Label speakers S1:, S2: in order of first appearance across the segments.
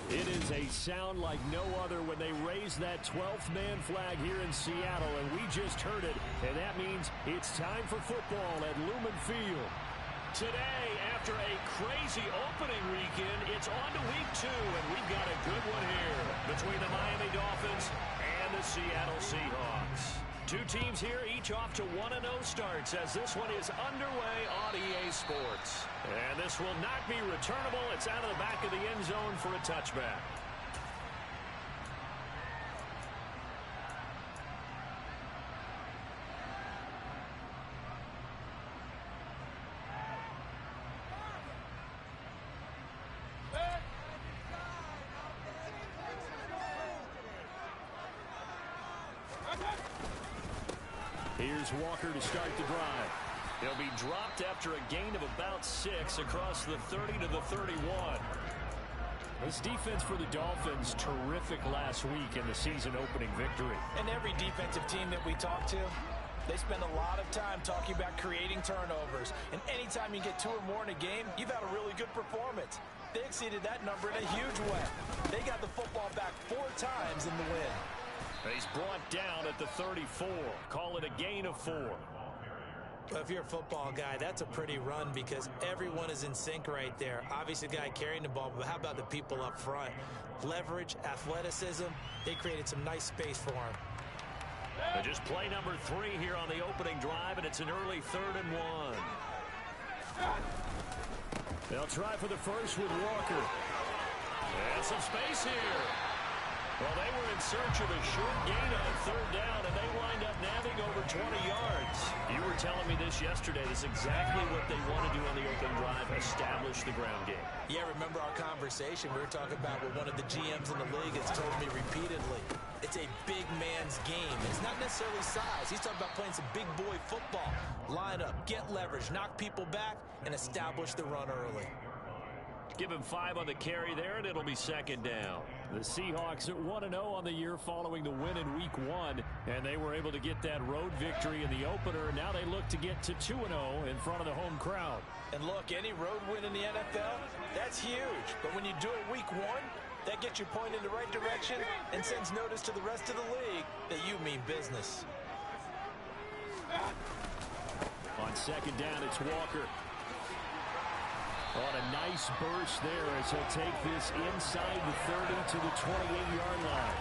S1: It is a sound like no other when they raise that 12th man flag here in Seattle, and we just heard it, and that means it's time for football at Lumen Field.
S2: Today, after a crazy opening weekend, it's on to week 2, and we've got a good one here between the Miami Dolphins and the Seattle Seahawks. Two teams here, each off to 1-0 starts as this one is underway on EA Sports. And this will not be returnable. It's out of the back of the end zone for a touchback.
S1: Here's Walker to start the drive.
S2: He'll be dropped after a gain of about 6 across the 30 to the 31.
S1: This defense for the Dolphins, terrific last week in the season-opening victory.
S3: And every defensive team that we talk to, they spend a lot of time talking about creating turnovers. And anytime you get 2 or more in a game, you've had a really good performance. They exceeded that number in a huge way. They got the football back 4 times in the win.
S2: He's brought down at the 34. Call it a gain of 4.
S3: Well, if you're a football guy, that's a pretty run because everyone is in sync right there. Obviously, the guy carrying the ball, but how about the people up front? Leverage, athleticism, they created some nice space for him.
S2: They just play number 3 here on the opening drive, and it's an early 3rd and 1.
S1: They'll try for the first with Walker.
S2: And some space here. Well, they were in search of a short gain on 3rd down, and they wind up nabbing over 20 yards. You were telling me this yesterday. This is exactly what they want to do on the open drive, establish the ground game.
S3: Yeah, remember our conversation. We were talking about what one of the GMs in the league has told me repeatedly. It's a big man's game. It's not necessarily size. He's talking about playing some big boy football. Line up, get leverage, knock people back, and establish the run early.
S2: Give him 5 on the carry there, and it'll be 2nd down.
S1: The Seahawks at 1-0 on the year following the win in Week 1, and they were able to get that road victory in the opener. Now they look to get to 2-0 in front of the home crowd.
S3: And look, any road win in the NFL, that's huge. But when you do it Week 1, that gets you pointed in the right direction and sends notice to the rest of the league that you mean business.
S1: On 2nd down, it's Walker. On a nice burst there as he'll take this inside the 30 to the 28-yard line.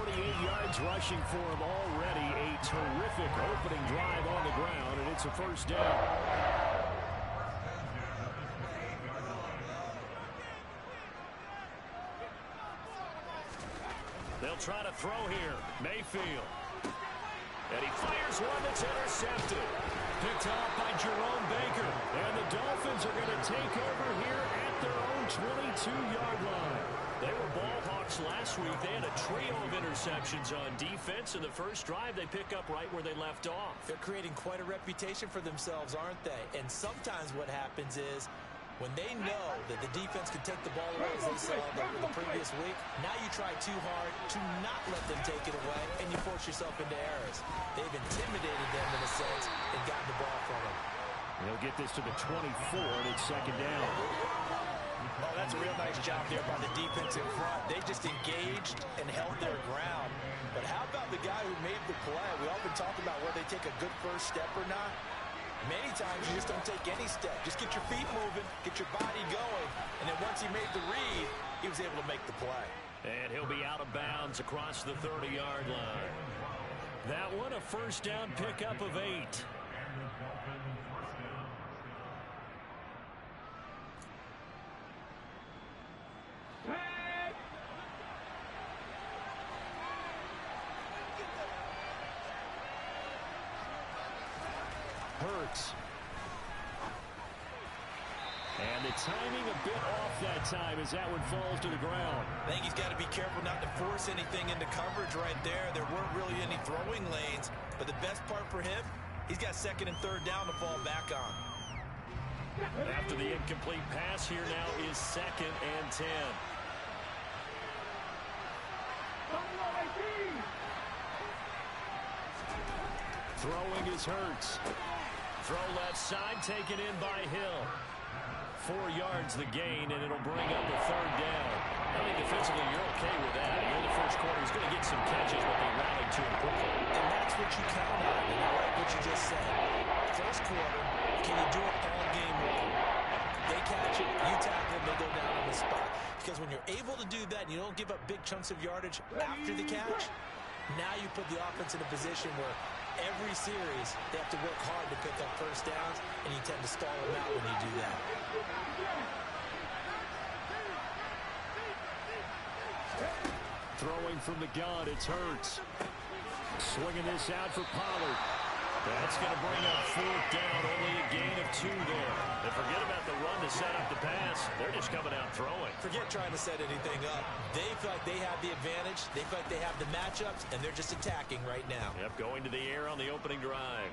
S1: 48 yards rushing for him already. A terrific opening drive on the ground, and it's a 1st down.
S2: They'll try to throw here. Mayfield. And he fires one that's intercepted.
S1: Picked off by Jerome Baker. And the Dolphins are going to take over here at their own 22-yard line.
S2: They were ball hawks last week. They had a trio of interceptions on defense. In the first drive, they pick up right where they left off.
S3: They're creating quite a reputation for themselves, aren't they? And sometimes what happens is when they know that the defense can take the ball away as they saw the previous week, now you try too hard to not let them take it away, and you force yourself into errors. They've intimidated them in a sense and gotten the ball from them.
S1: They'll get this to the 24, and it's 2nd down.
S3: Oh, that's a real nice job there by the defense in front. They just engaged and held their ground. But how about the guy who made the play? We often talk about whether they take a good first step or not. Many times you just don't take any step. Just get your feet moving, get your body going, and then once he made the read, he was able to make the play.
S2: And he'll be out of bounds across the 30-yard line.
S1: That one a 1st down pickup of 8. Hurts. And the timing a bit off that time as that one falls to the ground.
S3: I think he's got to be careful not to force anything into coverage right there. There weren't really any throwing lanes, but the best part for him, he's got 2nd and 3rd down to fall back on.
S2: After the incomplete pass here now is 2nd and 10.
S1: Throwing is Hurts.
S2: Throw left side taken in by Hill. 4 yards the gain, and it'll bring up a third down. I think defensively you're okay with that. Here in the first quarter, he's going to get some catches, but they rallied to him quickly.
S3: And that's what you count on, and I like what you just said. First quarter, can you do it all game long? They catch it, you tackle them, they go down on the spot. Because when you're able to do that and you don't give up big chunks of yardage after the catch, now you put the offense in a position where every series they have to work hard to pick up first downs, and you tend to stall them out when you do that.
S1: Throwing from the gun, it's Hurts. Swinging this out for Pollard. That's going to bring up fourth down, only a gain of 2 there.
S2: And forget about the run to set up the pass. They're just coming out throwing.
S3: Forget trying to set anything up. They feel like they have the advantage. They feel like they have the matchups, and they're just attacking right now.
S2: Yep, going to the air on the opening drive.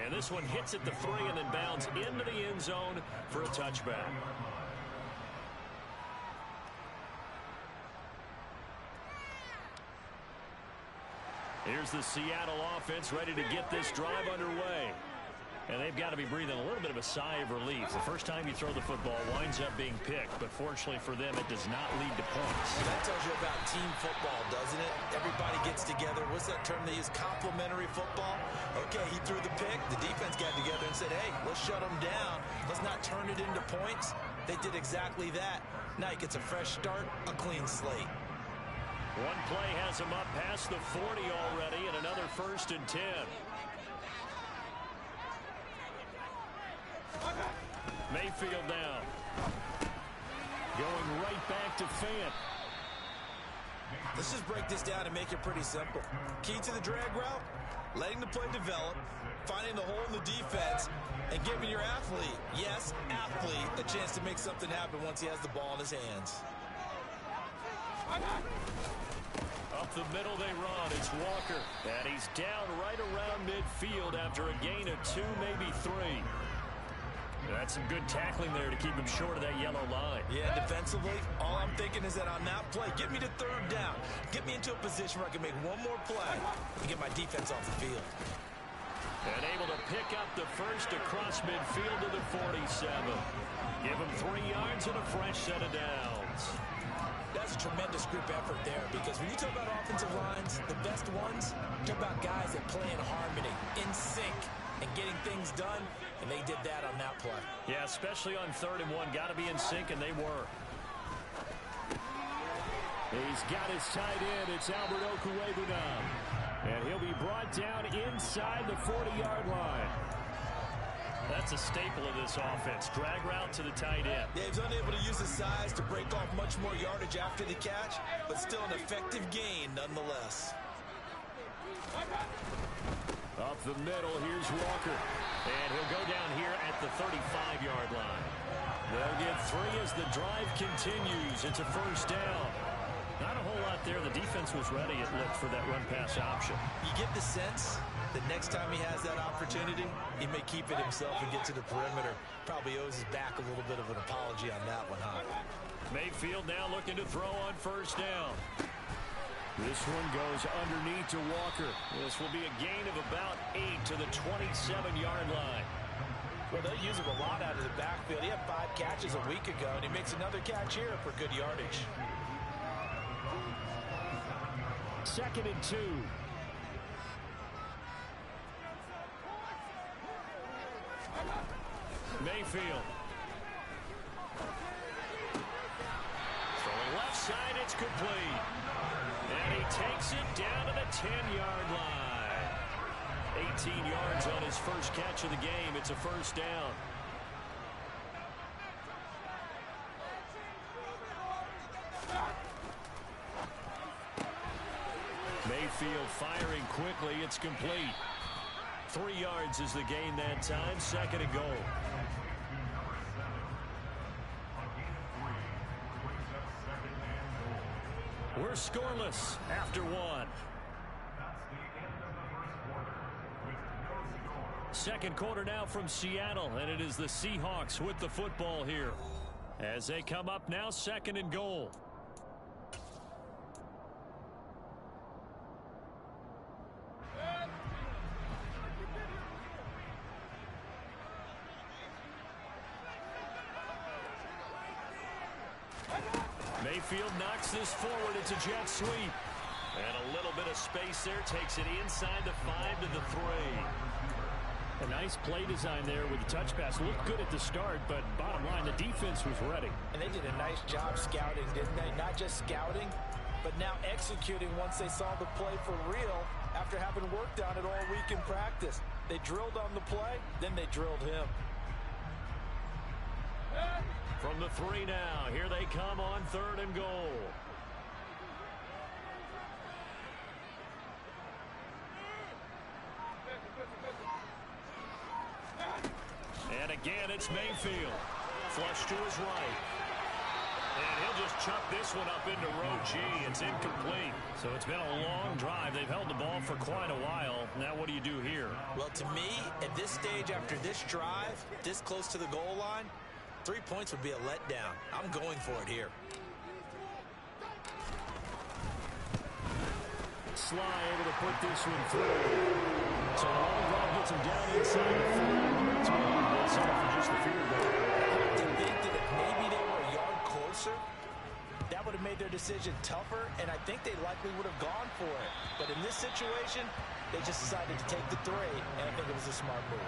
S2: And this one hits at the 3 and then bounds into the end zone for a touchback. Here's the Seattle offense ready to get this drive underway. And they've got to be breathing a little bit of a sigh of relief. The first time you throw the football winds up being picked, but fortunately for them, it does not lead to points.
S3: That tells you about team football, doesn't it? Everybody gets together. What's that term they use? Complementary football? Okay, he threw the pick. The defense got together and said, hey, let's shut him down. Let's not turn it into points. They did exactly that. Now he gets a fresh start, a clean slate.
S2: One play has him up past the 40 already, and another 1st and 10. Mayfield down. Going right back to Fant.
S3: Let's just break this down and make it pretty simple. Key to the drag route, letting the play develop, finding the hole in the defense, and giving your athlete, yes, athlete, a chance to make something happen once he has the ball in his hands.
S2: Up the middle they run. It's Walker. And he's down right around midfield after a gain of 2, maybe 3. That's some good tackling there to keep him short of that yellow line.
S3: Yeah, defensively, all I'm thinking is that on that play, get me to 3rd down. Get me into a position where I can make one more play and get my defense off the field.
S2: And able to pick up the first across midfield to the 47. Give him 3 yards and a fresh set of downs.
S3: That's a tremendous group effort there, because when you talk about offensive lines, the best ones, talk about guys that play in harmony, in sync, and getting things done, and they did that on that play.
S2: Yeah, especially on 3rd and 1. Got to be in sync, and they were.
S1: He's got his tight end. It's Albert Okwuegbunam. And he'll be brought down inside the 40-yard line.
S2: That's a staple of this offense. Drag route to the tight end.
S3: Yeah, he's unable to use his size to break off much more yardage after the catch, but still an effective gain nonetheless.
S1: Up the middle, here's Walker.
S2: And he'll go down here at the 35-yard line.
S1: They'll get 3 as the drive continues. It's a 1st down.
S2: Not a whole lot there. The defense was ready, it looked, for that run-pass option.
S3: You get the sense that next time he has that opportunity, he may keep it himself and get to the perimeter. Probably owes his back a little bit of an apology on that one, huh?
S2: Mayfield now looking to throw on 1st down.
S1: This one goes underneath to Walker.
S2: This will be a gain of about 8 to the 27-yard line.
S3: Well, they'll use him a lot out of the backfield. He had 5 catches a week ago, and he makes another catch here for good yardage.
S1: 2nd and 2.
S2: Mayfield. Throwing left side, it's complete. And he takes it down to the 10-yard line. 18 yards on his first catch of the game. It's a 1st down. Mayfield firing quickly. It's complete. 3 yards is the gain that time. 2nd and goal. We're scoreless after 1. 2nd quarter now from Seattle, and it is the Seahawks with the football here as they come up now 2nd and goal. Mayfield knocks this forward. It's a jet sweep. And a little bit of space there. Takes it inside the 5 to the 3.
S1: A nice play design there with the touch pass. Looked good at the start, but bottom line, the defense was ready.
S3: And they did a nice job scouting, didn't they? Not just scouting, but now executing once they saw the play for real after having worked on it all week in practice. They drilled on the play, then they drilled him.
S2: From the 3 now, here they come on 3rd and goal. And again, it's Mayfield. Flush to his right. And he'll just chuck this one up into row G. It's incomplete. So it's been a long drive. They've held the ball for quite a while. Now what do you do here?
S3: Well, to me, at this stage after this drive, this close to the goal line, 3 points would be a letdown. I'm going for it here.
S1: Sly able to put this one through. So the long drive gets him down inside the 4. It's moving this off for just the field goal.
S3: I like to think that if maybe they were a yard closer, that would have made their decision tougher, and I think they likely would have gone for it. But in this situation, they just decided to take the 3, and I think it was a smart move.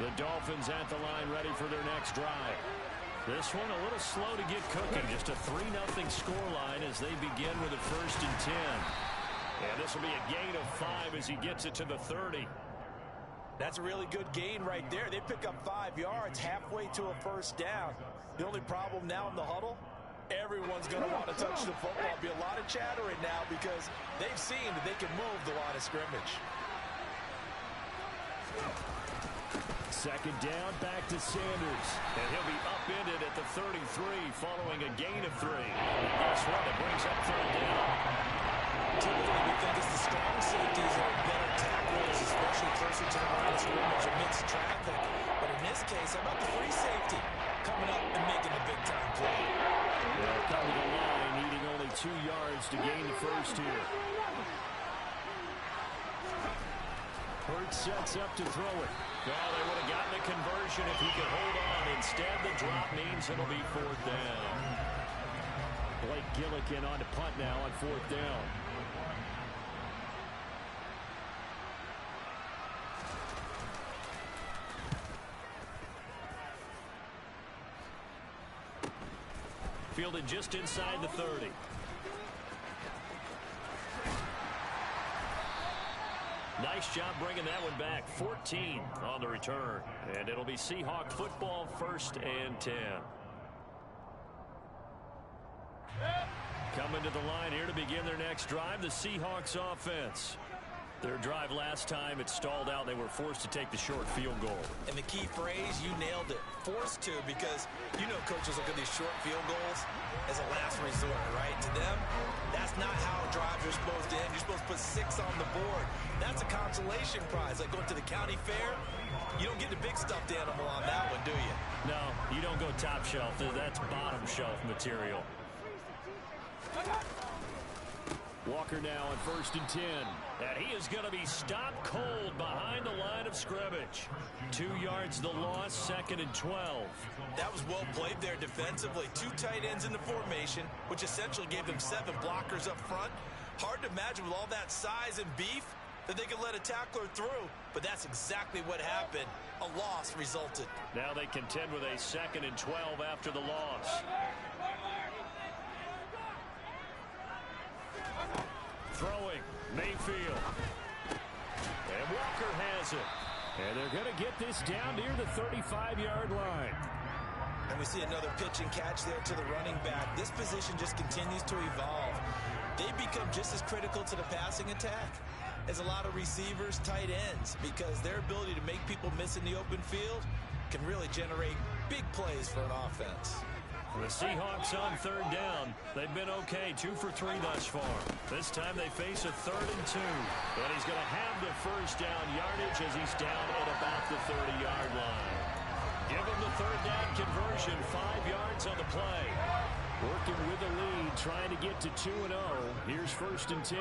S1: The Dolphins at the line ready for their next drive. This one a little slow to get cooking. Just a 3-0 scoreline as they begin with a 1st and 10. And this will be a gain of 5 as he gets it to the 30.
S3: That's a really good gain right there. They pick up 5 yards halfway to a 1st down. The only problem now in the huddle, everyone's going to want to touch the football. Be a lot of chattering now because they've seen that they can move the line of scrimmage.
S1: 2nd down, back to Sanders.
S2: And he'll be upended at the 33 following a gain of 3. And guess what? It brings up 3rd down.
S3: Typically, we think it's the strong safeties that are better tacklers, especially closer to the line of scrimmage amidst traffic. But in this case, how about the free safety coming up and making the big-time play?
S1: They'll come to the line, needing only 2 yards to gain the 1st here. Hurts sets up to throw it.
S2: Oh, they would have gotten a conversion if he could hold on. Instead, the drop means it'll be 4th down.
S1: Blake Gillikin on to punt now on 4th down.
S2: Fielded just inside the 30. Nice job bringing that one back. 14 on the return. And it'll be Seahawk football, 1st and 10. Coming to the line here to begin their next drive, the Seahawks offense. Their drive last time, it stalled out. They were forced to take the short field goal.
S3: And the key phrase, you nailed it. Forced to, because you know coaches look at these short field goals as a last resort, right? To them, that's not how drives are supposed to end. You're supposed to put 6 on the board. That's a consolation prize. Like going to the county fair, you don't get the big stuffed animal on that one, do you?
S2: No, you don't go top shelf. That's bottom shelf material.
S1: Walker now on 1st and 10.
S2: And he is going to be stopped cold behind the line of scrimmage. 2 yards the loss, 2nd and 12.
S3: That was well played there defensively. 2 tight ends in the formation, which essentially gave them 7 blockers up front. Hard to imagine with all that size and beef that they could let a tackler through, but that's exactly what happened. A loss resulted.
S2: Now they contend with a 2nd and 12 after the loss. Throwing, Mayfield. And Walker has it.
S1: And they're going to get this down near the 35-yard line.
S3: And we see another pitch and catch there to the running back. This position just continues to evolve. They become just as critical to the passing attack as a lot of receivers, tight ends, because their ability to make people miss in the open field can really generate big plays for an offense.
S2: The Seahawks on 3rd down. They've been okay, 2 for 3 thus far. This time they face a 3rd and 2. But he's going to have the 1st down yardage as he's down at about the 30-yard line. Give him the third down conversion, 5 yards on the play.
S1: Working with the lead, trying to get to 2-0. Here's 1st and 10.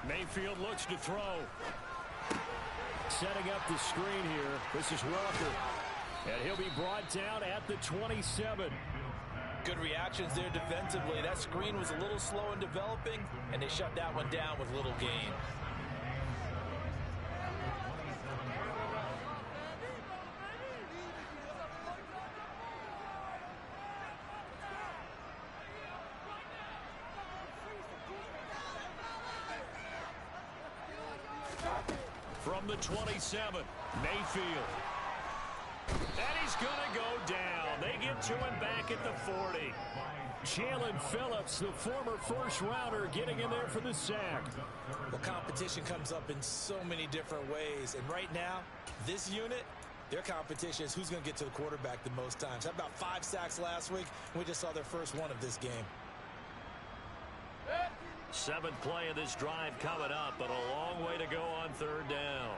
S2: Mayfield looks to throw.
S1: Setting up the screen here. This is Walker. And he'll be brought down at the 27.
S3: Good reactions there defensively. That screen was a little slow in developing, and they shut that one down with little gain.
S2: From the 27, Mayfield. And he's going to go down. They get to him back at the 40.
S1: Jalen Phillips, the former first-rounder, getting in there for the sack.
S3: Well, competition comes up in so many different ways. And right now, this unit, their competition is who's going to get to the quarterback the most times. How about 5 sacks last week? We just saw their first one of this game.
S2: 7th play of this drive coming up, but a long way to go on 3rd down.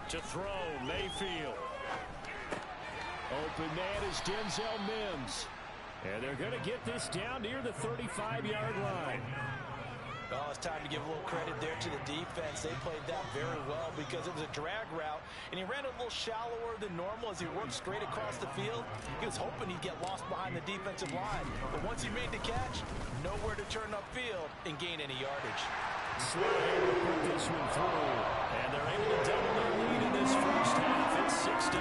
S2: To throw, Mayfield.
S1: Open man is Denzel Mims. And they're going to get this down near the 35-yard line.
S3: Well, it's time to give a little credit there to the defense. They played that very well because it was a drag route, and he ran a little shallower than normal as he worked straight across the field. He was hoping he'd get lost behind the defensive line. But once he made the catch, nowhere to turn upfield and gain any yardage.
S1: Slide to put this one through.
S2: And they're able to double their lead in this first half. It's 6-0.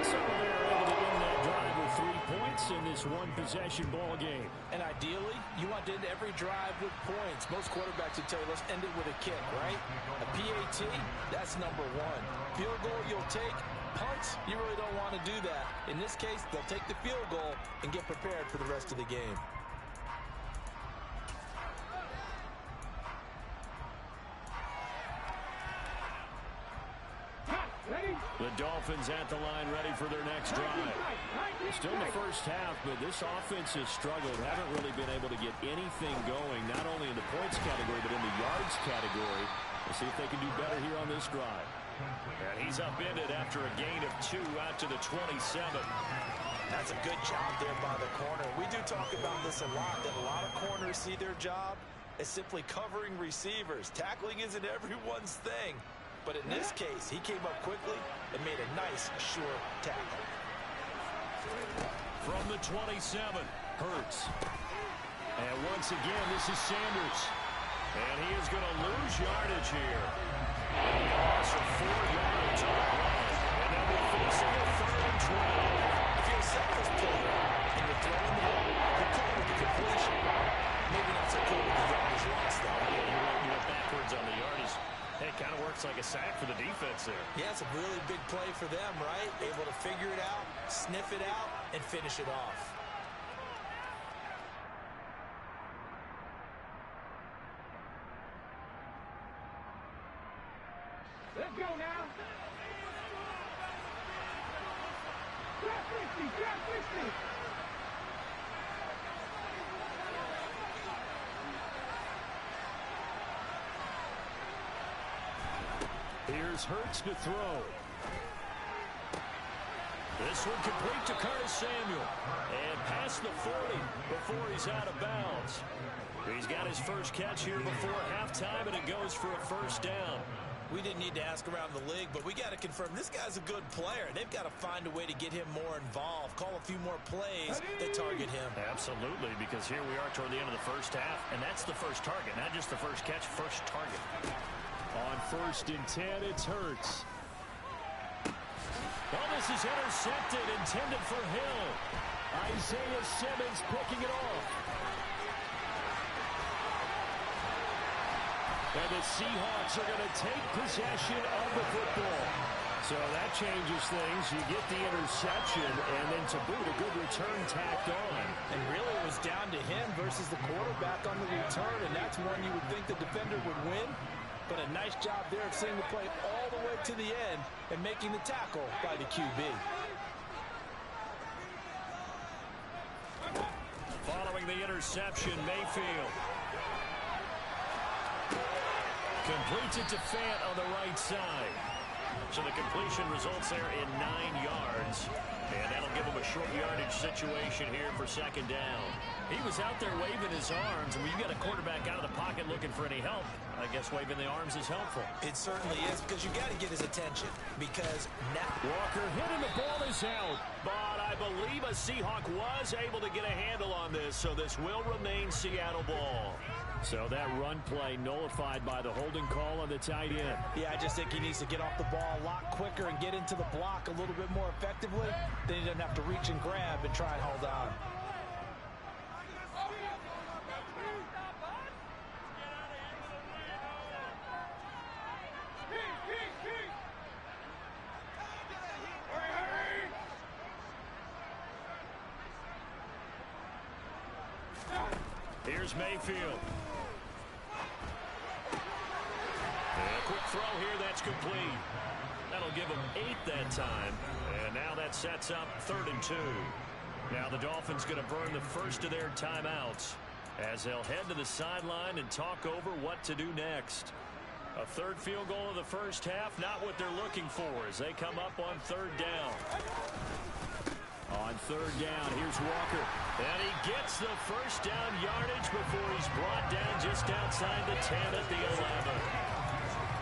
S1: So they're able to win that drive with 3 points in this one-possession ball game.
S3: And ideally, you want to end every drive with points. Most quarterbacks would tell you, let's end it with a kick, right? A PAT, that's number 1. Field goal you'll take. Punts, you really don't want to do that. In this case, they'll take the field goal and get prepared for the rest of the game.
S1: The Dolphins at the line ready for their next drive. Still in the first half, but this offense has struggled. Haven't really been able to get anything going, not only in the points category, but in the yards category. We'll see if they can do better here on this drive.
S2: And he's upended after a gain of 2 out to the 27.
S3: That's a good job there by the corner. We do talk about this a lot, that a lot of corners see their job as simply covering receivers. Tackling isn't everyone's thing. But in this case, he came up quickly and made a nice, sure tackle.
S2: From the 27, Hurts.
S1: And once again, this is Sanders.
S2: And he is going to lose yardage here. Loss of 4 yards on the run. And now we're facing a 3rd and 12.
S3: If you're a Seahawks player and you're throwing the ball, you're cool with the completion. Maybe not so cool with the yardage loss, though.
S2: You went backwards on the yardage. Hey, kind of works like a sack for the defense there.
S3: Yeah, it's a really big play for them, right? Able to figure it out, sniff it out, and finish it off.
S4: Let's go now. Drop 50, drop 50.
S1: Here's Hurts to throw.
S2: This one complete to Curtis Samuel. And past the 40 before he's out of bounds. He's got his first catch here before halftime, and it goes for a first down.
S3: We didn't need to ask around the league, but we got to confirm this guy's a good player. They've got to find a way to get him more involved, call a few more plays that target him.
S2: Absolutely, because here we are toward the end of the first half, and that's the first target, not just the first catch, first target.
S1: On 1st and 10, it's Hurts.
S2: Well, this is intercepted, intended for Hill.
S1: Isaiah Simmons picking it off. And the Seahawks are going to take possession of the football. So that changes things. You get the interception, and then to boot, a good return tacked on.
S3: And really it was down to him versus the quarterback on the return, and that's one you would think the defender would win. But a nice job there of seeing the play all the way to the end and making the tackle by the QB.
S2: Following the interception, Mayfield. Completes it to Fant on the right side. So the completion results there in 9 yards. And that'll give him a short yardage situation here for second down. He was out there waving his arms. And when you got a quarterback out of the pocket looking for any help, I guess waving the arms is helpful.
S3: It certainly is, because you got to get his attention. Because now
S1: Walker hit and the ball is out.
S2: But I believe a Seahawk was able to get a handle on this, so this will remain Seattle ball.
S1: So that run play nullified by the holding call on the tight end.
S3: Yeah, I just think he needs to get off the ball a lot quicker and get into the block a little bit more effectively. Then he doesn't have to reach and grab and try and hold on.
S2: Here's Mayfield. And a quick throw here, that's complete. That'll give him 8 that time. And now that sets up 3rd and 2. Now the Dolphins going to burn the first of their timeouts as they'll head to the sideline and talk over what to do next. A 3rd field goal of the first half, not what they're looking for as they come up on 3rd down.
S1: On 3rd down, here's Walker.
S2: And he gets the first down yardage before he's brought down just outside the 10 at the 11.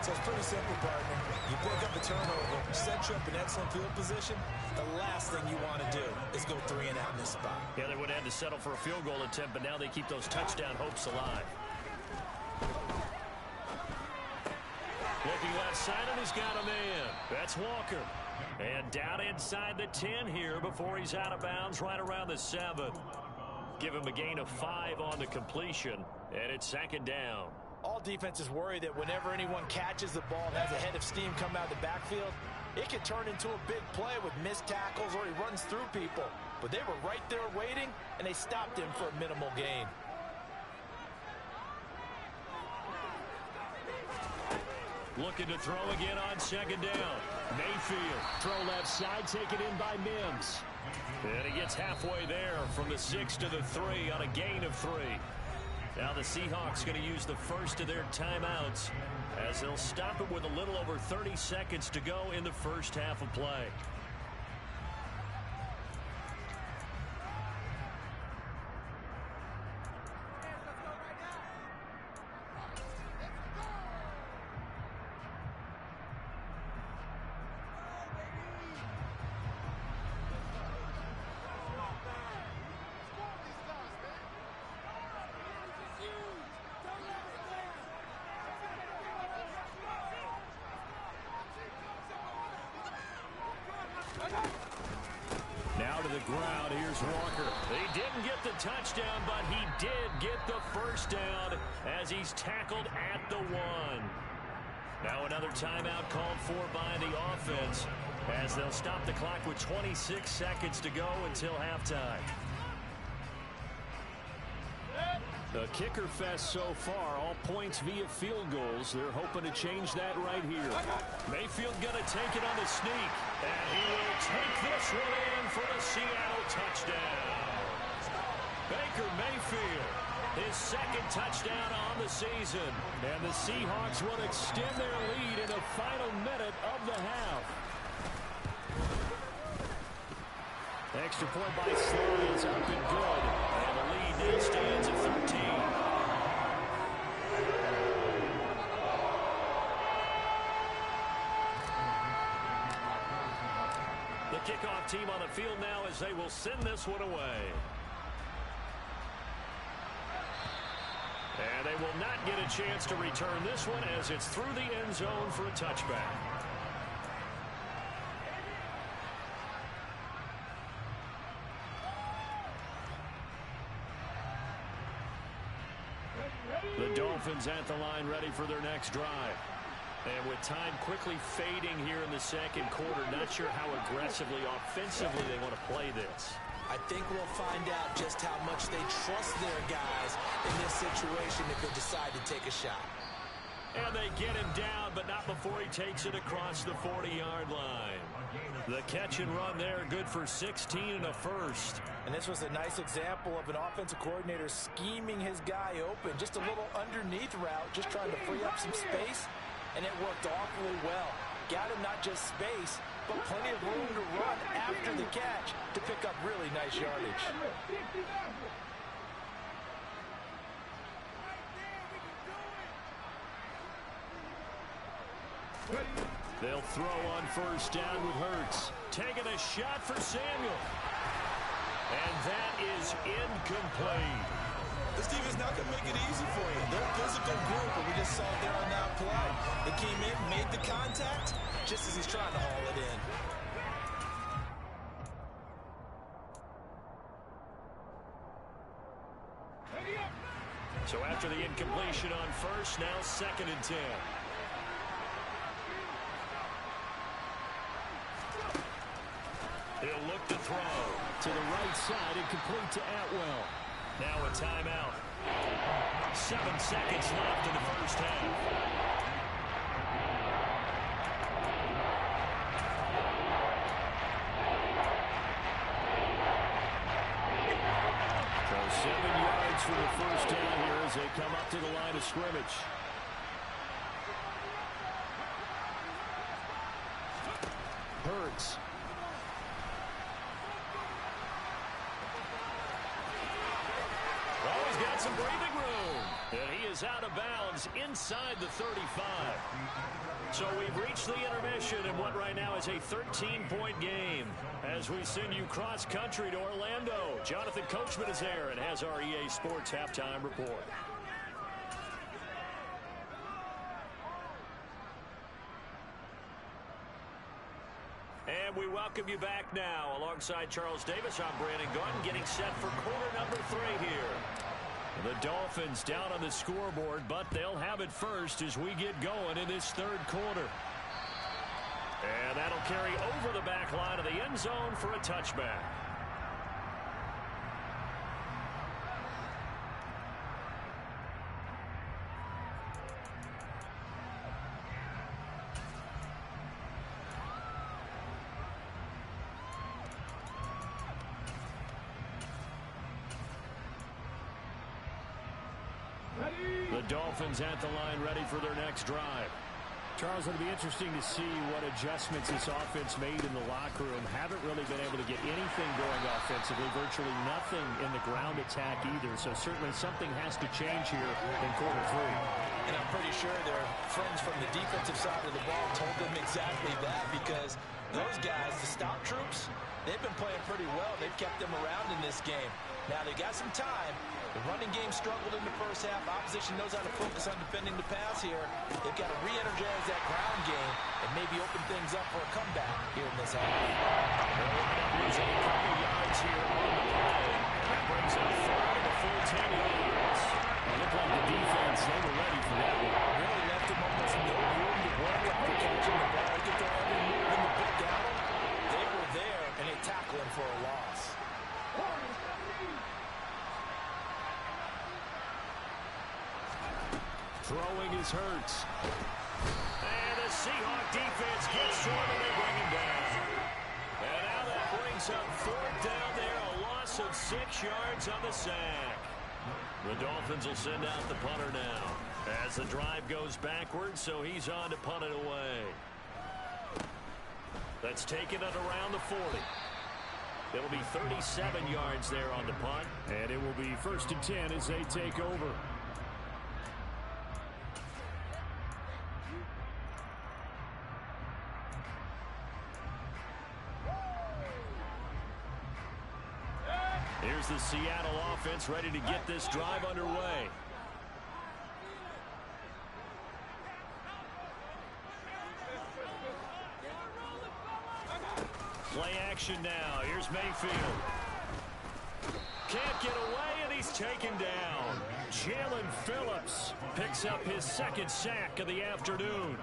S3: So it's pretty simple, partner. You pick up a turnover, set you up in excellent field position. The last thing you want to do is go 3 and out in this spot.
S2: Yeah, they would have had to settle for a field goal attempt, but now they keep those touchdown hopes alive. Looking left side, and he's got a man. That's Walker. And down inside the 10 here before he's out of bounds right around the 7. Give him a gain of 5 on the completion, and it's 2nd down.
S3: All defenses worry that whenever anyone catches the ball and has a head of steam come out of the backfield, it can turn into a big play with missed tackles or he runs through people. But they were right there waiting, and they stopped him for a minimal gain.
S2: Looking to throw again on 2nd down. Mayfield.
S1: Throw left side, taken in by Mims.
S2: And he gets halfway there from the 6 to the 3 on a gain of 3. Now the Seahawks going to use the first of their timeouts as they'll stop it with a little over 30 seconds to go in the first half of play.
S1: Now to the ground, here's Walker.
S2: He didn't get the touchdown, but he did get the first down as he's tackled at the 1. Now another timeout called for by the offense as they'll stop the clock with 26 seconds to go until halftime.
S1: The kicker fest so far, all points via field goals. They're hoping to change that right here.
S2: Mayfield going to take it on the sneak, and he will take this one in for the Seattle touchdown. Baker Mayfield, his 2nd touchdown on the season.
S1: And the Seahawks will extend their lead in the final minute of the half. Extra point by Slay is up and good.
S2: And the lead now stands at 13. The kickoff team on the field now as they will send this one away. And they will not get a chance to return this one as it's through the end zone for a touchback.
S1: The Dolphins at the line ready for their next drive.
S2: And with time quickly fading here in the 2nd quarter, not sure how aggressively, offensively they want to play this.
S3: I think we'll find out just how much they trust their guys in this situation if they decide to take a shot.
S2: And they get him down, but not before he takes it across the 40-yard line. The catch and run there, good for 16 and a first.
S3: And this was a nice example of an offensive coordinator scheming his guy open. Just a little underneath route, just trying to free up some space, and it worked awfully well. Got him not just space, but plenty of room to run after the catch to pick up really nice yardage.
S2: They'll throw on first down with Hurts. Taking a shot for Samuel. And that is incomplete.
S5: This team is not going to make it easy for you. They're a physical group, and we just saw it there on that play. They came in, made the contact, just as he's trying to haul it in.
S2: So after the incompletion on first, now 2nd and 10. He'll look to throw.
S1: To the right side, incomplete to Atwell.
S2: Now a timeout. 7 seconds left in the first half.
S1: So 7 yards for the first down here as they come up to the line of scrimmage. Hurts.
S2: Oh, he's got some breathing room. And he is out of bounds inside the 35. So we've reached the intermission in what right now is a 13-point game. As we send you cross-country to Orlando, Jonathan Coachman is there and has our EA Sports halftime report. And we welcome you back now. Alongside Charles Davis, I'm Brandon Gordon, getting set for quarter number 3 here. The Dolphins down on the scoreboard, but they'll have it first as we get going in this 3rd quarter. And that'll carry over the back line of the end zone for a touchback. The Dolphins at the line ready for their next drive.
S1: Charles, it'll be interesting to see what adjustments this offense made in the locker room. Haven't really been able to get anything going offensively, virtually nothing in the ground attack either. So certainly something has to change here in quarter 3.
S3: And I'm pretty sure their friends from the defensive side of the ball told them exactly that, because those guys, the stop troops, they've been playing pretty well. They've kept them around in this game. Now they got some time. The running game struggled in the first half. Opposition knows how to focus on defending the pass here. They've got to re-energize that ground game and maybe open things up for a comeback here in this half.
S2: They'll wind up losing a couple yards here on the play. That brings up 3rd and a full 10 yards.
S1: It looked like the defense, they were ready for that one.
S3: Really left them almost no room to work after catching the ball. They get their every move in the big down. They were there, and they tackle him for a loss.
S2: Throwing is Hurts. And the Seahawk defense gets to him and they bring him down. And now that brings up 4th down there, a loss of 6 yards on the sack. The Dolphins will send out the punter now as the drive goes backwards, so he's on to punt it away. That's taken it around the 40. It'll be 37 yards there on the punt.
S1: And it will be 1st and 10 as they take over.
S2: Here's the Seattle offense ready to get this drive underway. Play action now. Here's Mayfield. Can't get away, and he's taken down. Jalen Phillips picks up his 2nd sack of the afternoon.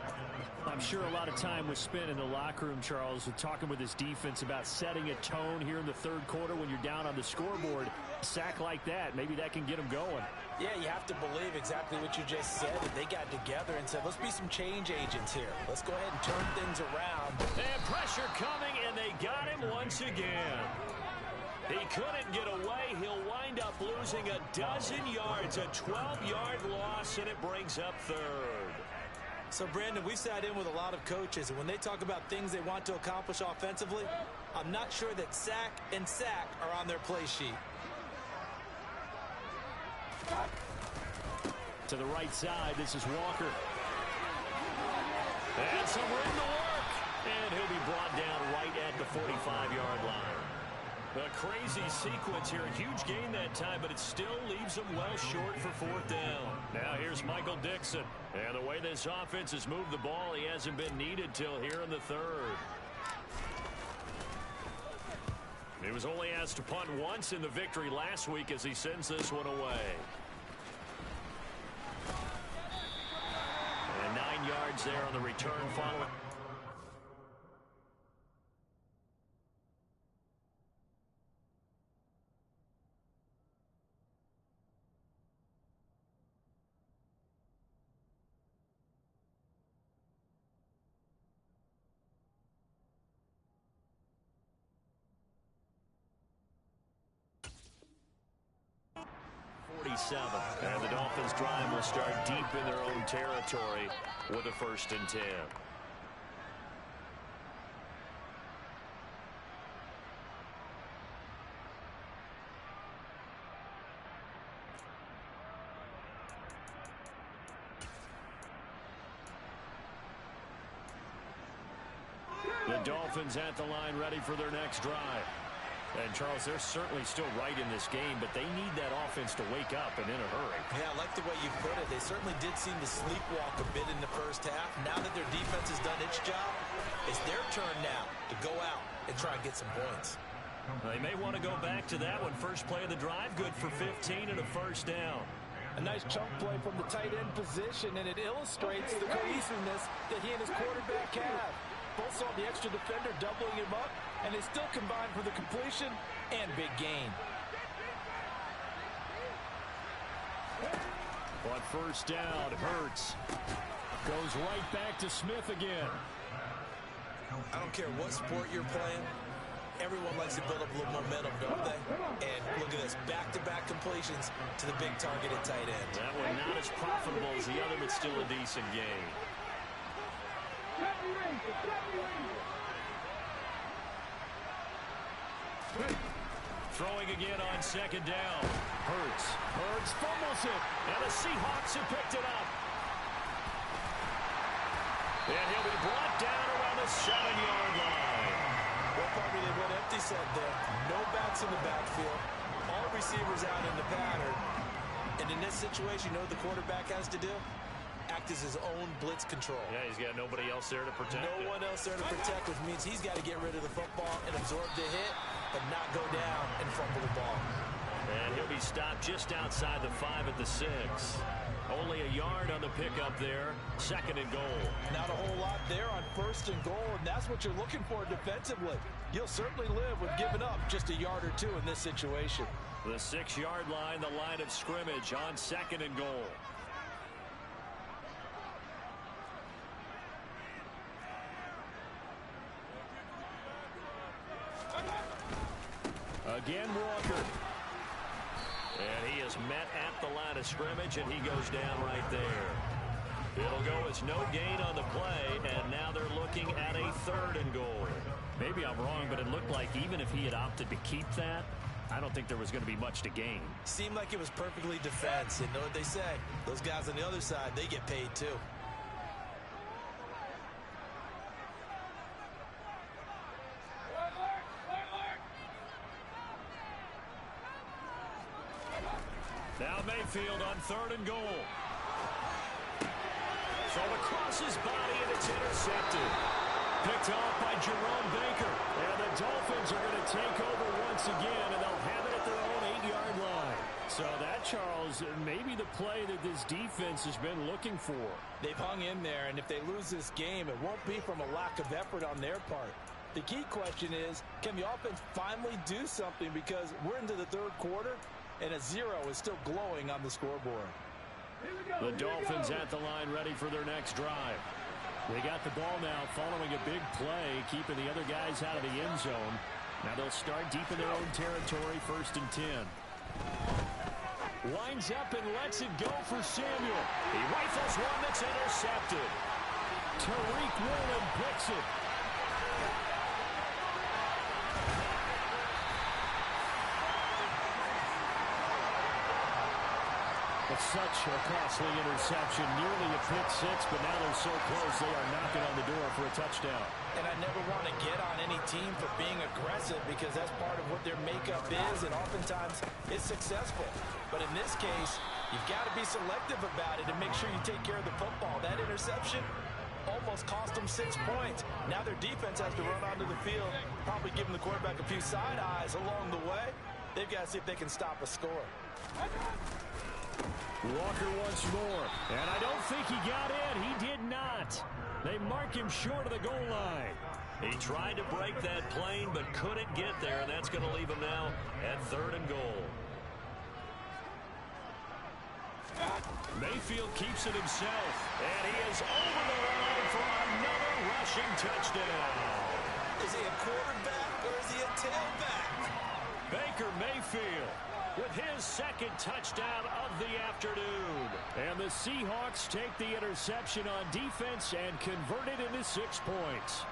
S1: I'm sure a lot of time was spent in the locker room, Charles, with talking with his defense about setting a tone here in the 3rd quarter when you're down on the scoreboard. A sack like that, maybe that can get them going.
S3: Yeah, you have to believe exactly what you just said. They got together and said, let's be some change agents here. Let's go ahead and turn things around.
S2: And pressure coming, and they once again. He couldn't get away. He'll wind up losing a dozen yards, a 12-yard loss, and it brings up third.
S3: So, Brandon, we sat in with a lot of coaches, and when they talk about things they want to accomplish offensively, I'm not sure that sack and sack are on their play sheet.
S1: To the right side, this is Walker.
S2: And some room to work. And he'll be brought down right at the 45-yard line. A crazy sequence here. A huge gain that time, but it still leaves them well short for fourth down. Now here's Michael Dixon. And the way this offense has moved the ball, he hasn't been needed till here in the third. He was only asked to punt once in the victory last week as he sends this one away. And 9 yards there on the return follow. And the Dolphins drive will start deep in their own territory with a 1st and 10. The Dolphins at the line ready for their next drive. And, Charles, they're certainly still right in this game, but they need that offense to wake up and in a hurry.
S3: Yeah, I like the way you put it. They certainly did seem to sleepwalk a bit in the first half. Now that their defense has done its job, it's their turn now to go out and try and get some points.
S2: They may want to go back to that one. First play of the drive, good for 15 and a 1st down.
S6: A nice chunk play from the tight end position, and it illustrates the cohesiveness that he and his quarterback have. Both saw the extra defender doubling him up, and they still combined for the completion and big gain.
S1: On 1st down, Hurts goes right back to Smith again.
S3: I don't care what sport you're playing. Everyone likes to build up a little momentum, don't they? And look at this, back-to-back completions to the big targeted tight end.
S2: That one not as profitable as the other, but still a decent gain. Throwing again on 2nd down.
S1: Hurts fumbles it.
S2: And the Seahawks have picked it up. And he'll be brought down around the 7-yard line.
S3: Well, probably they went empty set there. No backs in the backfield. All receivers out in the pattern. And in this situation, you know what the quarterback has to do? Act as his own blitz control.
S2: Yeah, he's got nobody else there to protect
S3: No one else there to protect, which means he's got to get rid of the football and absorb the hit, but not go down and fumble the ball.
S2: And he'll be stopped just outside the 5 at the 6. Only a yard on the pickup there. 2nd and goal.
S6: Not a whole lot there on 1st and goal, and that's what you're looking for defensively. You'll certainly live with giving up just a yard or two in this situation.
S2: The 6-yard line, the line of scrimmage on 2nd and goal. Again, Walker. And he is met at the line of scrimmage, and he goes down right there. It'll go as no gain on the play, and now they're looking at a 3rd and goal.
S1: Maybe I'm wrong, but it looked like even if he had opted to keep that, I don't think there was going to be much to gain.
S3: Seemed like it was perfectly defense. You know what they say? Those guys on the other side, they get paid too.
S2: Now Mayfield on 3rd and goal. Throw across his body, and it's intercepted. Picked off by Jerome Baker. And the Dolphins are going to take over once again, and they'll have it at their own 8-yard line.
S1: So that, Charles, may be the play that this defense has been looking for.
S6: They've hung in there, and if they lose this game, it won't be from a lack of effort on their part. The key question is, can the offense finally do something? Because we're into the 3rd quarter, and a 0 is still glowing on the scoreboard.
S1: The Dolphins at the line ready for their next drive. They got the ball now following a big play, keeping the other guys out of the end zone. Now they'll start deep in their own territory, 1st and 10. Winds up and lets it go for Samuel.
S2: He rifles one that's intercepted.
S1: Tariq Woolen picks it. It's such a costly interception, nearly a pick six, but now they're so close they are knocking on the door for a touchdown.
S6: And I never want to get on any team for being aggressive because that's part of what their makeup is, and oftentimes it's successful. But in this case, you've got to be selective about it and make sure you take care of the football. That interception almost cost them 6 points. Now their defense has to run onto the field, probably giving the quarterback a few side eyes along the way. They've got to see if they can stop a score.
S1: Walker once more, and I don't think he got in. He did not. They mark him short of the goal line.
S2: He tried to break that plane but couldn't get there, and that's going to leave him now at 3rd and goal. Mayfield keeps it himself, and he is over the line for another rushing touchdown.
S6: Is he a quarterback or is he a tailback?
S2: Baker Mayfield with his 2nd touchdown of the afternoon.
S1: And the Seahawks take the interception on defense and convert it into 6 points.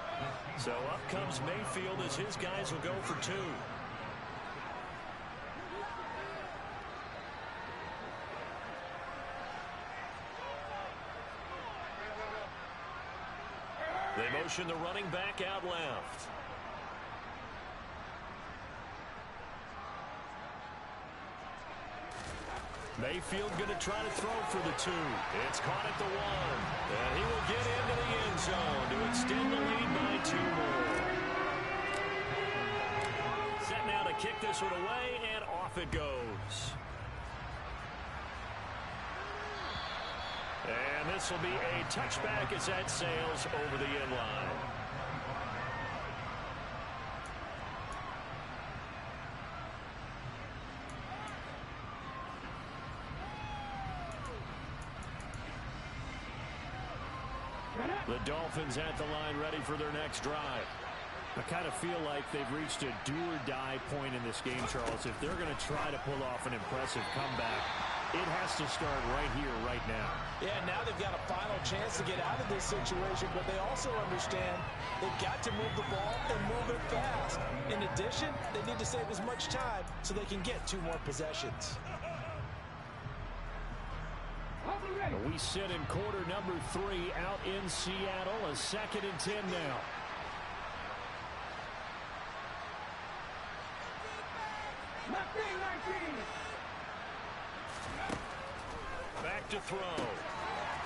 S2: So up comes Mayfield as his guys will go for 2. They motion the running back out left. Mayfield going to try to throw for the 2. It's caught at the 1. And he will get into the end zone to extend the lead by 2 more. Set now to kick this one away, and off it goes. And this will be a touchback as that sails over the end line. The Dolphins at the line ready for their next drive.
S1: I kind of feel like they've reached a do-or-die point in this game, Charles. If they're going to try to pull off an impressive comeback, it has to start right here, right now.
S6: Yeah, now they've got a final chance to get out of this situation, but they also understand they've got to move the ball and move it fast. In addition, they need to save as much time so they can get 2 more possessions.
S1: We sit in quarter number 3 out in Seattle. A 2nd and 10 now.
S2: Back to throw.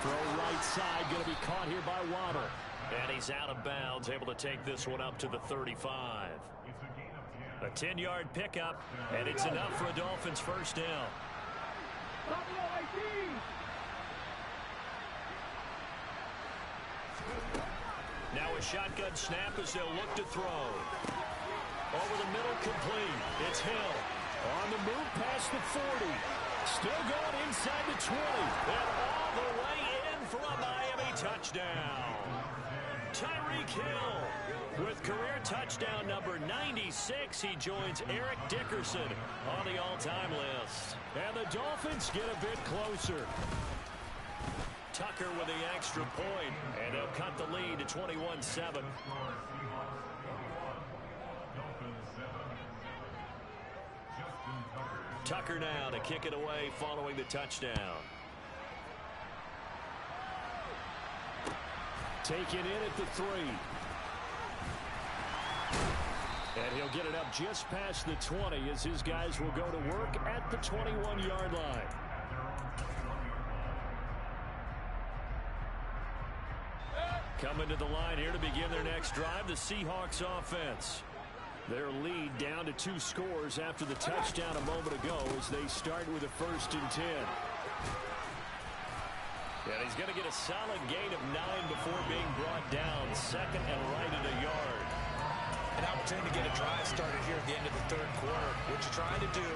S1: Throw right side, going to be caught here by Waddle.
S2: And he's out of bounds, able to take this one up to the 35. A 10-yard pickup, and it's enough for a Dolphins first down. Now a shotgun snap as they'll look to throw. Over the middle, complete. It's Hill.
S1: On the move past the 40. Still going inside the 20.
S2: And all the way in for a Miami touchdown. Tyreek Hill with career touchdown number 96. He joins Eric Dickerson on the all-time list.
S1: And the Dolphins get a bit closer.
S2: Tucker with the extra point, and they'll cut the lead to 21-7. Tucker now to kick it away following the touchdown.
S1: Taken in at the 3. And he'll get it up just past the 20 as his guys will go to work at the 21-yard line.
S2: Coming to the line here to begin their next drive, the Seahawks offense. Their lead down to 2 scores after the touchdown a moment ago as they start with a 1st and 10. And he's going to get a solid gain of 9 before being brought down. 2nd and right at a yard.
S3: An opportunity to get a drive started here at the end of the third quarter. What you're trying to do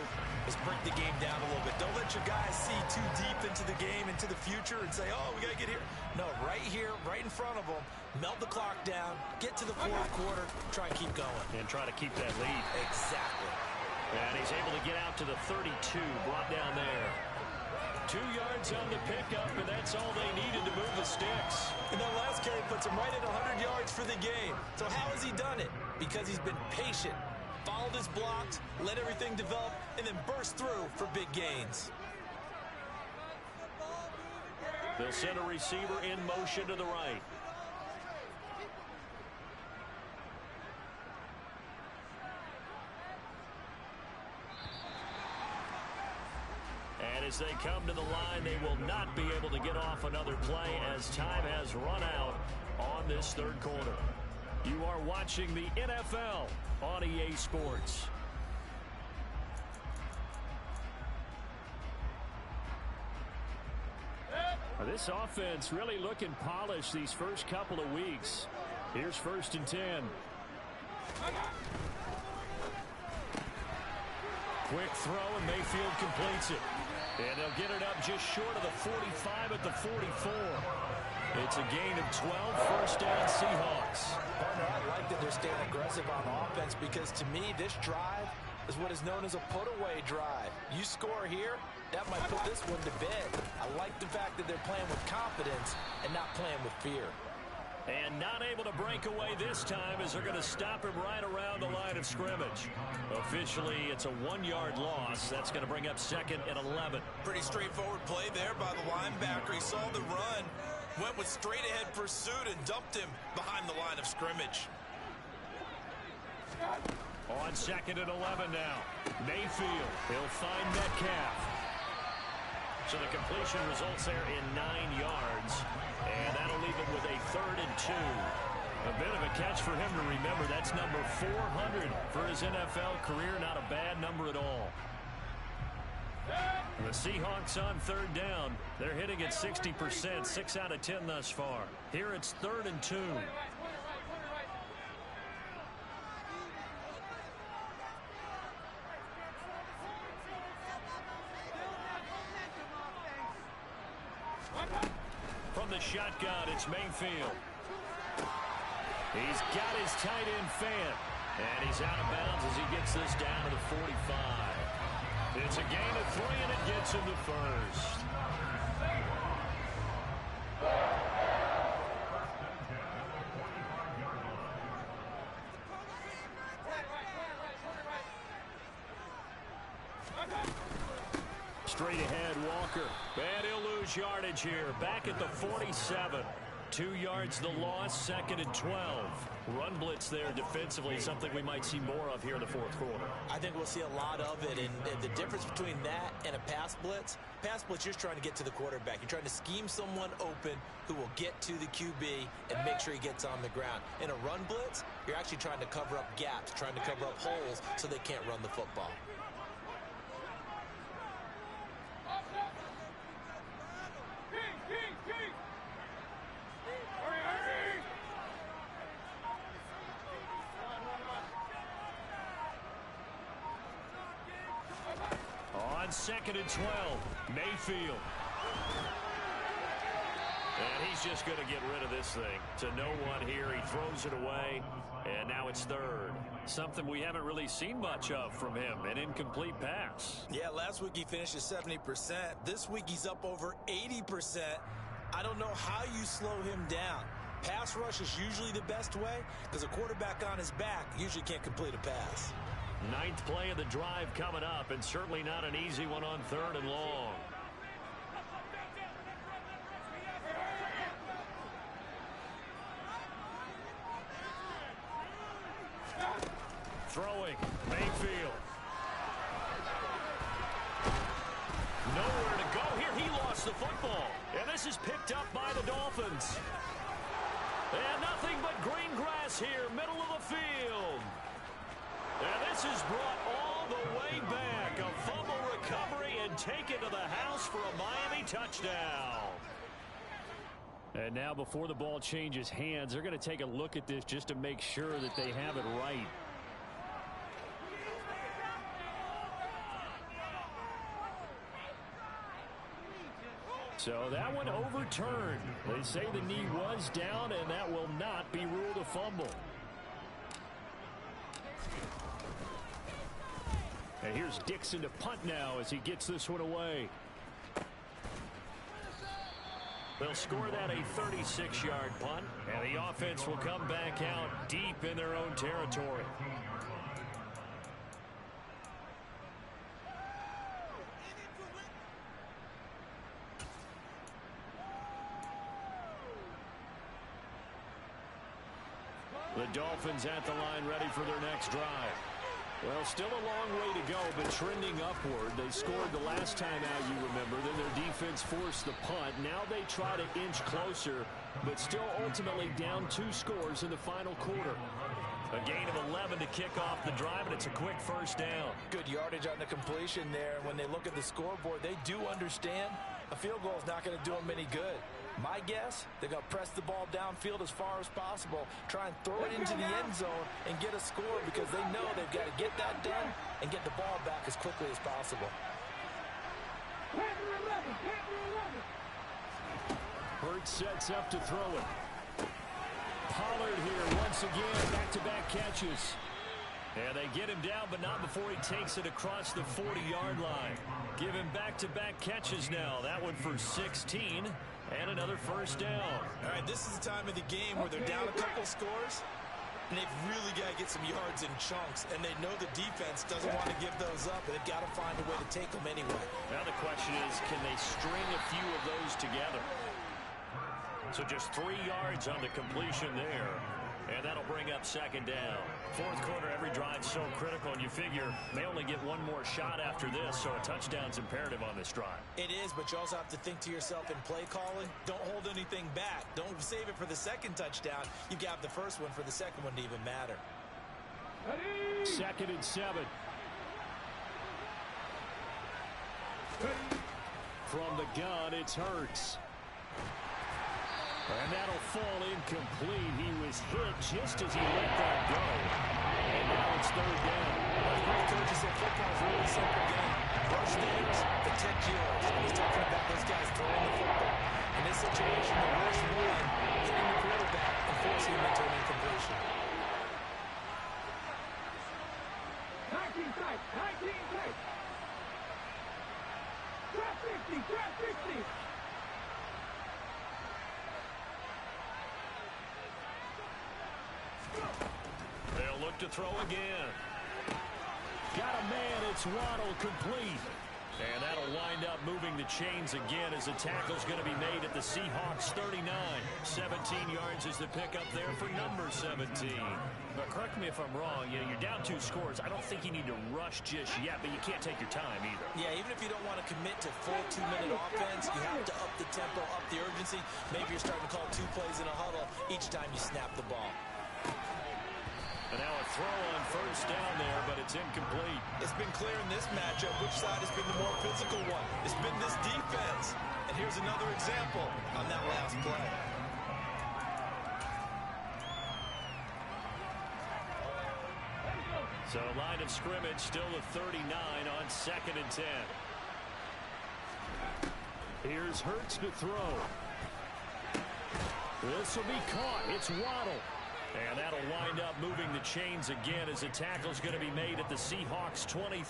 S3: is break the game down a little bit. Don't let your guys see too deep into the game, into the future, and say, oh, we got to get here. No, right here, right in front of them, melt the clock down, get to the fourth quarter, try and keep going.
S2: And try to keep that lead.
S3: Exactly.
S2: And he's able to get out to the 32, brought down there. 2 yards on the pickup, and that's all they needed to move the sticks.
S3: And that last carry puts him right at 100 yards for the game. So how has he done it? Because he's been patient, followed his blocks, let everything develop, and then burst through for big gains.
S2: They'll send a receiver in motion to the right. And as they come to the line, they will not be able to get off another play as time has run out on this third quarter. You are watching the NFL on EA Sports. This offense really looking polished these first couple of weeks. Here's 1st and 10. Quick throw, and Mayfield completes it. And they'll get it up just short of the 45 at the 44. It's a gain of 12, first down Seahawks.
S3: Partner, I like that they're staying aggressive on offense because to me, this drive is what is known as a put-away drive. You score here, that might put this one to bed. I like the fact that they're playing with confidence and not playing with fear.
S2: And not able to break away this time as they're going to stop him right around the line of scrimmage. Officially, it's a 1-yard loss. That's going to bring up 2nd and 11.
S5: Pretty straightforward play there by the linebacker. He saw the run, went with straight-ahead pursuit, and dumped him behind the line of scrimmage.
S2: On 2nd and 11 now. Mayfield, he'll find Metcalf. So the completion results there in 9 yards. And that'll leave him with a 3rd and 2. A bit of a catch for him to remember. That's number 400 for his NFL career. Not a bad number at all. The Seahawks on 3rd down. They're hitting at 60%, 6 out of 10 thus far. Here it's 3rd and 2. From the shotgun, it's Mayfield. He's got his tight end Fant. And he's out of bounds as he gets this down to the 45. It's a gain of 3, and it gets him to first. Straight ahead, Walker. And he'll lose yardage here. Back at the 47. 2 yards the loss, 2nd and 12. Run blitz there defensively, something we might see more of here in the fourth quarter.
S3: I think we'll see a lot of it, and the difference between that and a pass blitz, you're just trying to get to the quarterback. You're trying to scheme someone open who will get to the QB and make sure he gets on the ground. In a run blitz, you're actually trying to cover up gaps, trying to cover up holes so they can't run the football.
S2: On 2nd and 12, Mayfield. And he's just going to get rid of this thing. To no one here, he throws it away, and now it's 3rd. Something we haven't really seen much of from him, an incomplete pass.
S3: Yeah, last week he finished at 70%. This week he's up over 80%. I don't know how you slow him down. Pass rush is usually the best way because a quarterback on his back usually can't complete a pass.
S2: 9th play of the drive coming up, and certainly not an easy one on 3rd and long. Throwing, Mayfield. Nowhere to go here. He lost the football. And this is picked up by the Dolphins. And nothing but green grass here, middle of the field. And this is brought all the way back. A fumble recovery and taken to the house for a Miami touchdown.
S1: And now before the ball changes hands, they're going to take a look at this just to make sure that they have it right. So that one overturned. They say the knee was down, and that will not be ruled a fumble. And here's Dixon to punt now as he gets this one away. They'll score that a 36-yard punt, and the offense will come back out deep in their own territory. The Dolphins at the line ready for their next drive. Well, still a long way to go, but trending upward. They scored the last time out, you remember. Then their defense forced the punt. Now they try to inch closer, but still ultimately down 2 scores in the final quarter. A gain of 11 to kick off the drive, and it's a quick first down.
S6: Good yardage on the completion there. When they look at the scoreboard, they do understand a field goal is not going to do them any good. My guess, they're going to press the ball downfield as far as possible, try and throw it into the end zone and get a score because they know they've got to get that done and get the ball back as quickly as possible.
S1: Hurts sets up to throw it. Pollard here once again, back-to-back catches. And they get him down, but not before he takes it across the 40-yard line. Give him back-to-back catches now. That one for 16. And another first down.
S5: All right, this is the time of the game where they're down a couple scores, and they've really got to get some yards in chunks, and they know the defense doesn't want to give those up, but they've got to find a way to take them anyway.
S2: Now the question is, can they string a few of those together? So just 3 yards on the completion there, and that'll bring up second down. Fourth quarter, every drive so critical, and you figure they only get one more shot after this, so a touchdown's imperative on this drive.
S3: It is, but you also have to think to yourself in play calling, don't hold anything back. Don't save it for the second touchdown. You got the first one for the second one to even matter.
S1: 2nd and 7. From the gun, it's Hurts. And that'll fall incomplete. He was hit just as he let that go. And now it's 3rd down.
S3: Great coaches said football is a really simple game. Rush theirs, protect yours. And he's talking about those guys throwing the football. In this situation, the worst one, hitting the quarterback and forcing him into an incompletion.
S4: 19 tight, 19 tight. Drop 50, drop 50.
S2: They'll look to throw again.
S1: Got a man, it's Waddle, complete. And that'll wind up moving the chains again as the tackle's going to be made at the Seahawks 39. 17 yards is the pickup there for number 17.
S2: But correct me if I'm wrong, you're down 2 scores. I don't think you need to rush just yet, but you can't take your time either.
S3: Yeah, even if you don't want to commit to full 2-minute offense, you have to up the tempo, up the urgency. Maybe you're starting to call 2 plays in a huddle each time you snap the ball.
S2: And now a throw on first down there, but it's incomplete.
S3: It's been clear in this matchup which side has been the more physical one. It's been this defense. And here's another example on that last play.
S2: So line of scrimmage still a 39 on 2nd and 10.
S1: Here's Hurts to throw. This will be caught. It's Waddle.
S2: And that'll wind up moving the chains again as the tackle's going to be made at the Seahawks 23.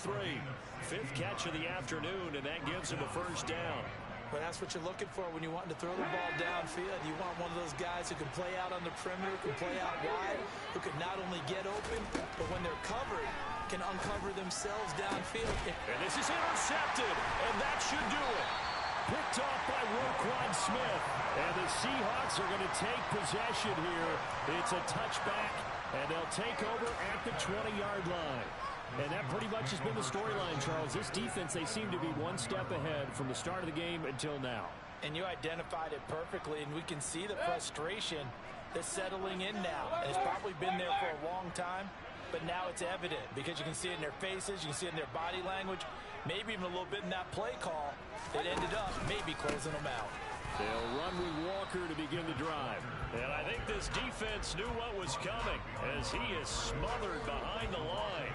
S2: 5th catch of the afternoon, and that gives him a first down.
S3: Well, that's what you're looking for when you want to throw the ball downfield. You want one of those guys who can play out on the perimeter, can play out wide, who can not only get open, but when they're covered, can uncover themselves downfield.
S2: And this is intercepted, and that should do it.
S1: Picked off by Roquan Smith. And the Seahawks are going to take possession here. It's a touchback, and they'll take over at the 20-yard line. And that pretty much has been the storyline, Charles. This defense, they seem to be one step ahead from the start of the game until now.
S3: And you identified it perfectly, and we can see the frustration that's settling in now. And it's probably been there for a long time, but now it's evident because you can see it in their faces, you can see it in their body language, maybe even a little bit in that play call that ended up maybe closing them out.
S1: They'll run with Walker to begin the drive.
S2: And I think this defense knew what was coming as he is smothered behind the line.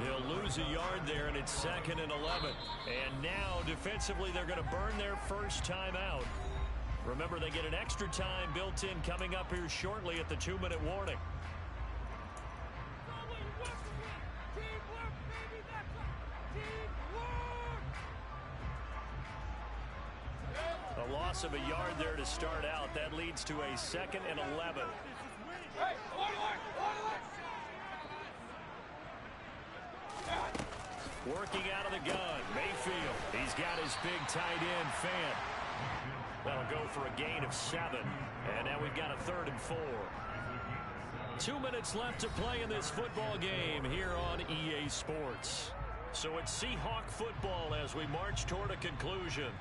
S2: He'll lose a yard there, and it's 2nd and 11. And now, defensively, they're going to burn their first time out. Remember, they get an extra time built in coming up here shortly at the 2-minute warning. A loss of a yard there to start out. That leads to a 2nd and 11. Working out of the gun, Mayfield. He's got his big tight end, Fant. That'll go for a gain of 7. And now we've got a 3rd and 4. 2 minutes left to play in this football game here on EA Sports. So it's Seahawk football as we march toward a conclusion.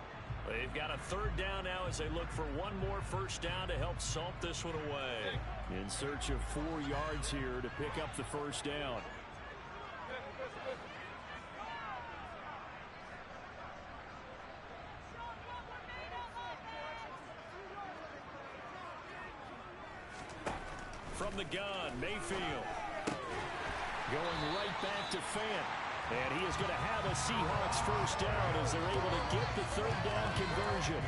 S2: They've got a 3rd down now as they look for one more first down to help salt this one away.
S1: In search of 4 yards here to pick up the first down.
S2: From the gun, Mayfield.
S1: Going right back to Fant. And he is going to have a Seahawks first down as they're able to get the 3rd down conversion.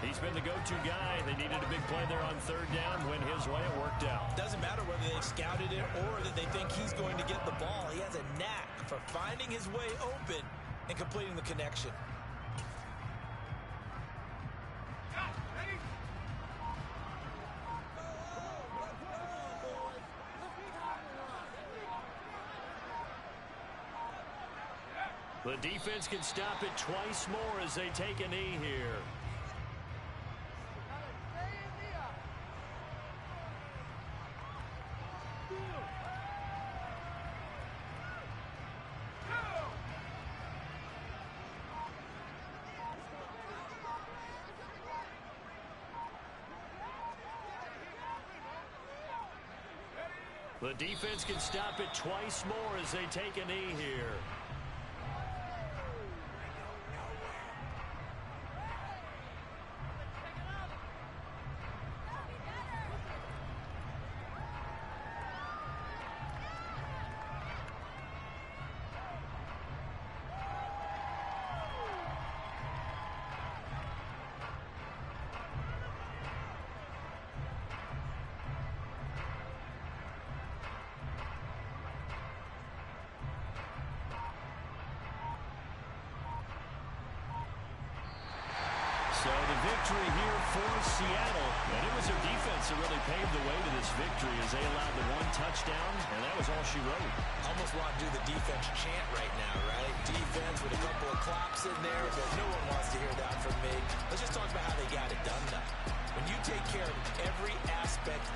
S2: He's been the go-to guy. They needed a big play there on 3rd down. Went his way. It worked out.
S3: Doesn't matter whether they scouted it or that they think he's going to get the ball. He has a knack for finding his way open and completing the connection.
S2: The defense can stop it twice more as they take a knee here. The defense can stop it twice more as they take a knee here. So the victory here for Seattle. And it was their defense that really paved the way to this victory as they allowed the 1 touchdown, and that was all she wrote.
S3: Almost want to do the defense chant right now, right? Defense with a couple of claps in there, but no one wants to hear that from me. Let's just talk about how they got it done, though. When you take care of every aspect of